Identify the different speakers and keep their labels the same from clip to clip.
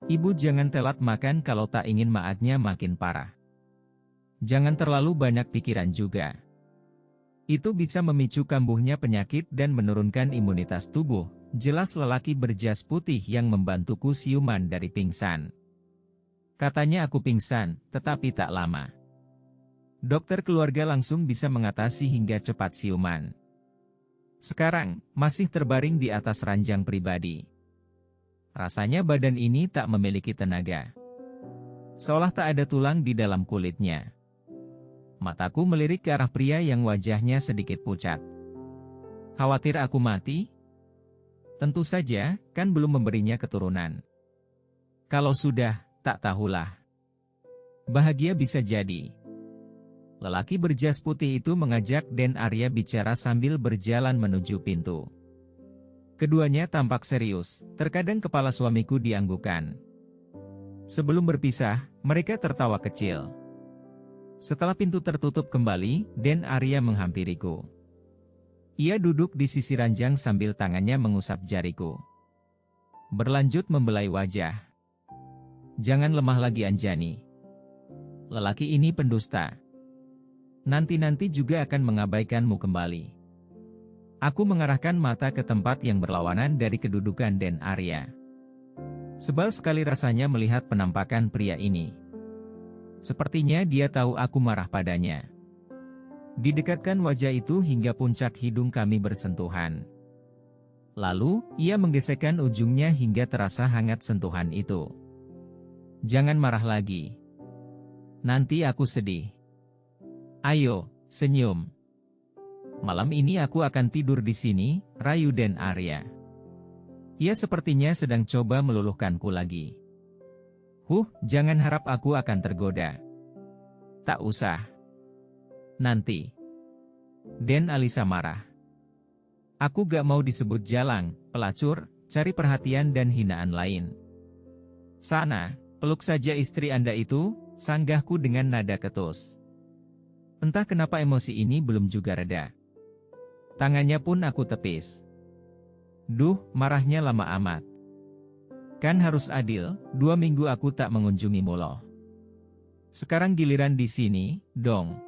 Speaker 1: Ibu jangan telat makan kalau tak ingin maagnya makin parah. Jangan terlalu banyak pikiran juga. Itu bisa memicu kambuhnya penyakit dan menurunkan imunitas tubuh. Jelas lelaki berjas putih yang membantuku siuman dari pingsan. Katanya aku pingsan, tetapi tak lama. Dokter keluarga langsung bisa mengatasi hingga cepat siuman. Sekarang, masih terbaring di atas ranjang pribadi. Rasanya badan ini tak memiliki tenaga. Seolah tak ada tulang di dalam kulitnya. Mataku melirik ke arah pria yang wajahnya sedikit pucat. Khawatir aku mati? Tentu saja, kan belum memberinya keturunan. Kalau sudah, tak tahulah. Bahagia bisa jadi. Lelaki berjas putih itu mengajak Den Arya bicara sambil berjalan menuju pintu. Keduanya tampak serius, terkadang kepala suamiku dianggukan. Sebelum berpisah, mereka tertawa kecil. Setelah pintu tertutup kembali, Den Arya menghampiriku. Ia duduk di sisi ranjang sambil tangannya mengusap jariku. Berlanjut membelai wajah. Jangan lemah lagi Anjani. Lelaki ini pendusta. Nanti-nanti juga akan mengabaikanmu kembali. Aku mengarahkan mata ke tempat yang berlawanan dari kedudukan Den Arya. Sebal sekali rasanya melihat penampakan pria ini. Sepertinya dia tahu aku marah padanya. Didekatkan wajah itu hingga puncak hidung kami bersentuhan. Lalu, ia menggesekkan ujungnya hingga terasa hangat sentuhan itu. Jangan marah lagi. Nanti aku sedih. Ayo, senyum. Malam ini aku akan tidur di sini, rayu Den Arya. Ia sepertinya sedang coba meluluhkanku lagi. Jangan harap aku akan tergoda. Tak usah. Nanti. Den Alisa marah. Aku gak mau disebut jalang, pelacur, cari perhatian dan hinaan lain. Sana, peluk saja istri Anda itu, sanggahku dengan nada ketus. Entah kenapa emosi ini belum juga reda. Tangannya pun aku tepis. Marahnya lama amat. Kan harus adil, 2 minggu aku tak mengunjungimu loh. Sekarang giliran di sini, dong.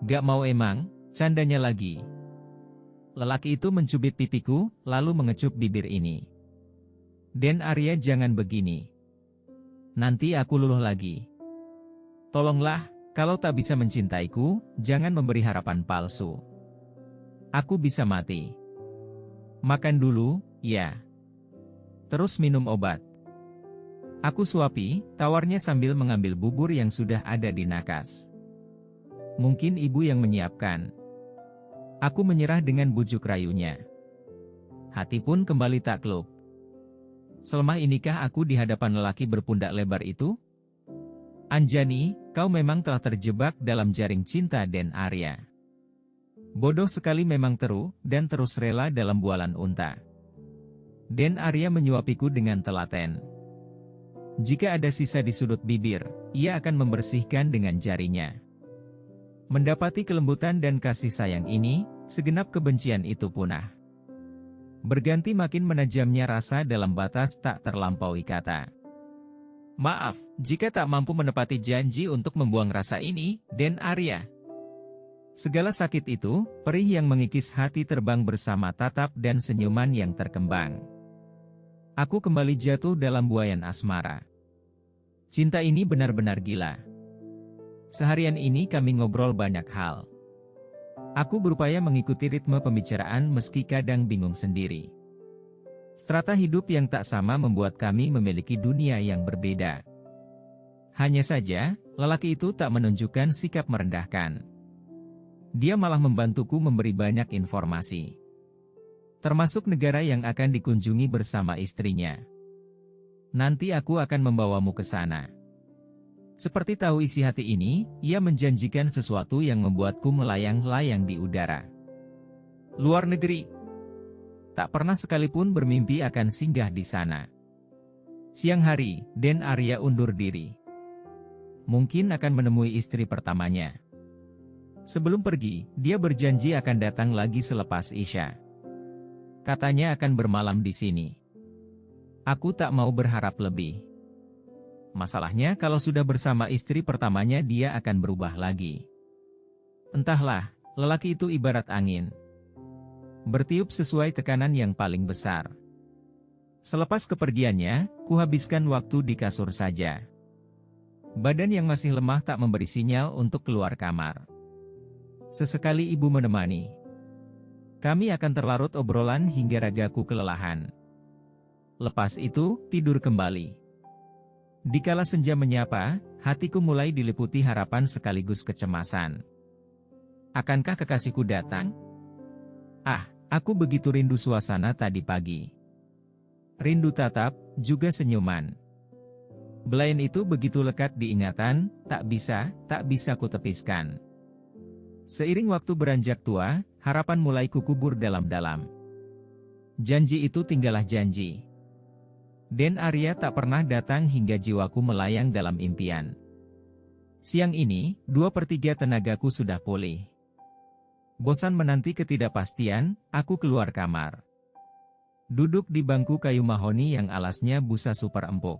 Speaker 1: Gak mau emang, candanya lagi. Lelaki itu mencubit pipiku, lalu mengecup bibir ini. Den Arya jangan begini. Nanti aku luluh lagi. Tolonglah, kalau tak bisa mencintaiku, jangan memberi harapan palsu. Aku bisa mati. Makan dulu, ya. Terus minum obat. Aku suapi, tawarnya sambil mengambil bubur yang sudah ada di nakas. Mungkin ibu yang menyiapkan. Aku menyerah dengan bujuk rayunya. Hati pun kembali takluk. Selemah inikah aku di hadapan lelaki berpundak lebar itu? Anjani, kau memang telah terjebak dalam jaring cinta Den Arya. Bodoh sekali memang Teru, dan terus rela dalam bualan unta. Den Arya menyuapiku dengan telaten. Jika ada sisa di sudut bibir, ia akan membersihkan dengan jarinya. Mendapati kelembutan dan kasih sayang ini, segenap kebencian itu punah. Berganti makin menajamnya rasa dalam batas tak terlampaui kata. Maaf, jika tak mampu menepati janji untuk membuang rasa ini, Den Arya. Segala sakit itu, perih yang mengikis hati terbang bersama tatap dan senyuman yang terkembang. Aku kembali jatuh dalam buayan asmara. Cinta ini benar-benar gila. Seharian ini kami ngobrol banyak hal. Aku berupaya mengikuti ritme pembicaraan meski kadang bingung sendiri. Strata hidup yang tak sama membuat kami memiliki dunia yang berbeda. Hanya saja, lelaki itu tak menunjukkan sikap merendahkan. Dia malah membantuku memberi banyak informasi. Termasuk negara yang akan dikunjungi bersama istrinya. Nanti aku akan membawamu ke sana. Seperti tahu isi hati ini, ia menjanjikan sesuatu yang membuatku melayang-layang di udara. Luar negeri. Tak pernah sekalipun bermimpi akan singgah di sana. Siang hari, Den Arya undur diri. Mungkin akan menemui istri pertamanya. Sebelum pergi, dia berjanji akan datang lagi selepas Isya. Katanya akan bermalam di sini. Aku tak mau berharap lebih. Masalahnya kalau sudah bersama istri pertamanya dia akan berubah lagi. Entahlah, lelaki itu ibarat angin. Bertiup sesuai tekanan yang paling besar. Selepas kepergiannya, kuhabiskan waktu di kasur saja. Badan yang masih lemah tak memberi sinyal untuk keluar kamar. Sesekali ibu menemani. Kami akan terlarut obrolan hingga ragaku kelelahan. Lepas itu, tidur kembali. Dikala senja menyapa, hatiku mulai diliputi harapan sekaligus kecemasan. Akankah kekasihku datang? Ah, aku begitu rindu suasana tadi pagi. Rindu tatap, juga senyuman. Belayan itu begitu lekat di ingatan, tak bisa kutepiskan. Seiring waktu beranjak tua, harapan mulai kukubur dalam-dalam. Janji itu tinggallah janji. Den Arya tak pernah datang hingga jiwaku melayang dalam impian. Siang ini, 2/3 tenagaku sudah pulih. Bosan menanti ketidakpastian, aku keluar kamar. Duduk di bangku kayu mahoni yang alasnya busa super empuk.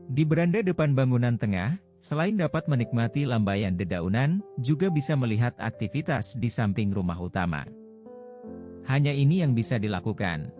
Speaker 1: Di beranda depan bangunan tengah, selain dapat menikmati lambaian dedaunan, juga bisa melihat aktivitas di samping rumah utama. Hanya ini yang bisa dilakukan.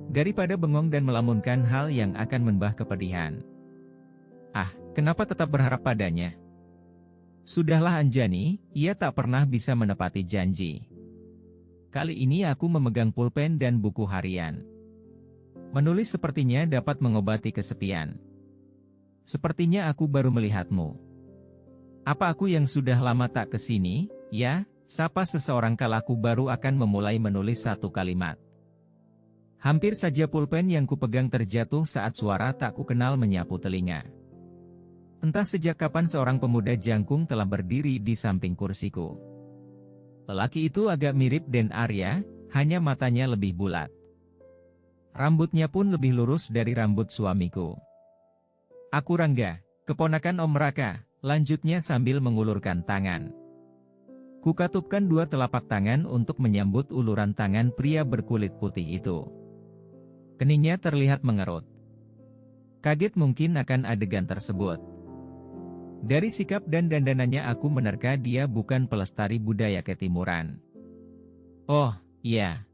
Speaker 1: Daripada bengong dan melamunkan hal yang akan menambah kepedihan. Ah, kenapa tetap berharap padanya? Sudahlah Anjani, ia tak pernah bisa menepati janji. Kali ini aku memegang pulpen dan buku harian. Menulis sepertinya dapat mengobati kesepian. Sepertinya aku baru melihatmu. Apa aku yang sudah lama tak kesini, ya? Sapa seseorang kalaku baru akan memulai menulis satu kalimat. Hampir saja pulpen yang kupegang terjatuh saat suara tak kukenal menyapu telinga. Entah sejak kapan seorang pemuda jangkung telah berdiri di samping kursiku. Lelaki itu agak mirip Den Arya, hanya matanya lebih bulat. Rambutnya pun lebih lurus dari rambut suamiku. Aku Rangga, keponakan Om Raka, lanjutnya sambil mengulurkan tangan. Kukatupkan 2 telapak tangan untuk menyambut uluran tangan pria berkulit putih itu. Keningnya terlihat mengerut. Kaget mungkin akan adegan tersebut. Dari sikap dan dandanannya aku menerka dia bukan pelestari budaya ketimuran. Oh, iya.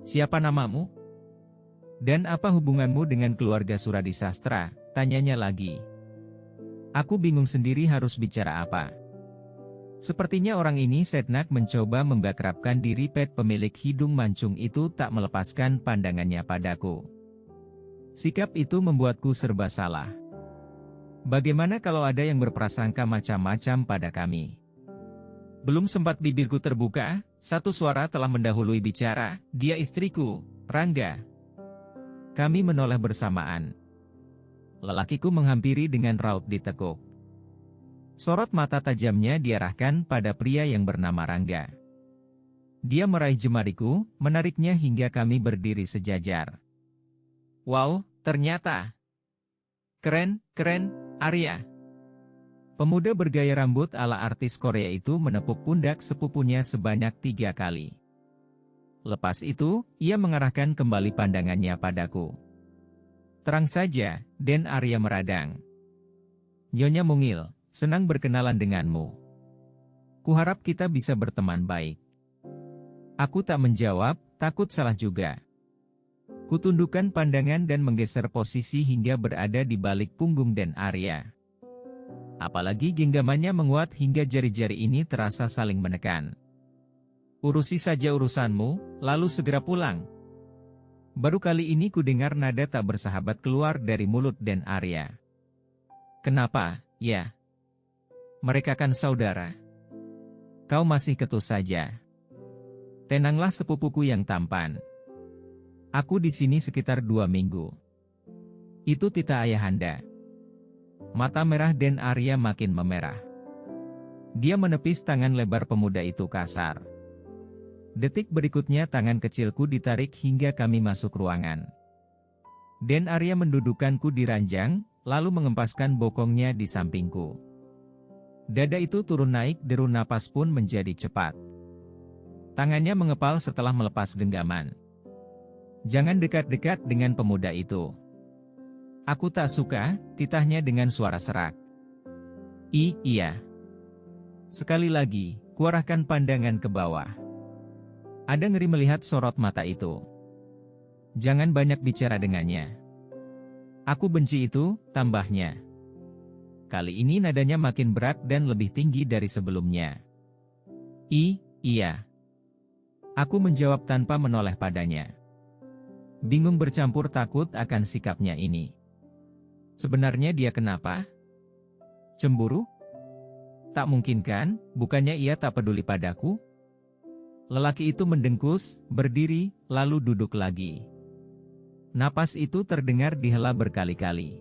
Speaker 1: Siapa namamu? Dan apa hubunganmu dengan keluarga Suradi Sastra? Tanyanya lagi. Aku bingung sendiri harus bicara apa. Sepertinya orang ini Setnak mencoba membakrapkan diri. Pemilik hidung mancung itu tak melepaskan pandangannya padaku. Sikap itu membuatku serba salah. Bagaimana kalau ada yang berprasangka macam-macam pada kami? Belum sempat bibirku terbuka, satu suara telah mendahului bicara, dia istriku, Rangga. Kami menoleh bersamaan. Lelakiku menghampiri dengan raut ditekuk. Sorot mata tajamnya diarahkan pada pria yang bernama Rangga. Dia meraih jemariku, menariknya hingga kami berdiri sejajar. Wow, ternyata. Keren, Arya. Pemuda bergaya rambut ala artis Korea itu menepuk pundak sepupunya sebanyak 3 kali. Lepas itu, ia mengarahkan kembali pandangannya padaku. Terang saja, Den Arya meradang. Nyonya Mungil, senang berkenalan denganmu. Kuharap kita bisa berteman baik. Aku tak menjawab, takut salah juga. Kutundukkan pandangan dan menggeser posisi hingga berada di balik punggung Den Arya. Apalagi genggamannya menguat hingga jari-jari ini terasa saling menekan. Urusi saja urusanmu, lalu segera pulang. Baru kali ini kudengar nada tak bersahabat keluar dari mulut Den Arya. Kenapa, ya? Mereka kan saudara. Kau masih ketus saja. Tenanglah sepupuku yang tampan. Aku di sini sekitar 2 minggu. Itu titah ayahanda. Mata merah Den Arya makin memerah. Dia menepis tangan lebar pemuda itu kasar. Detik berikutnya tangan kecilku ditarik hingga kami masuk ruangan. Den Arya mendudukkanku di ranjang, lalu mengempaskan bokongnya di sampingku. Dada itu turun naik, deru napas pun menjadi cepat. Tangannya mengepal setelah melepas genggaman. Jangan dekat-dekat dengan pemuda itu. Aku tak suka, titahnya dengan suara serak. Iya. Sekali lagi, kuarahkan pandangan ke bawah. Ada ngeri melihat sorot mata itu. Jangan banyak bicara dengannya. Aku benci itu, tambahnya. Kali ini nadanya makin berat dan lebih tinggi dari sebelumnya. Iya. Aku menjawab tanpa menoleh padanya. Bingung bercampur takut akan sikapnya ini. Sebenarnya dia kenapa? Cemburu? Tak mungkin kan, bukannya ia tak peduli padaku? Lelaki itu mendengkus, berdiri, lalu duduk lagi. Napas itu terdengar dihela berkali-kali.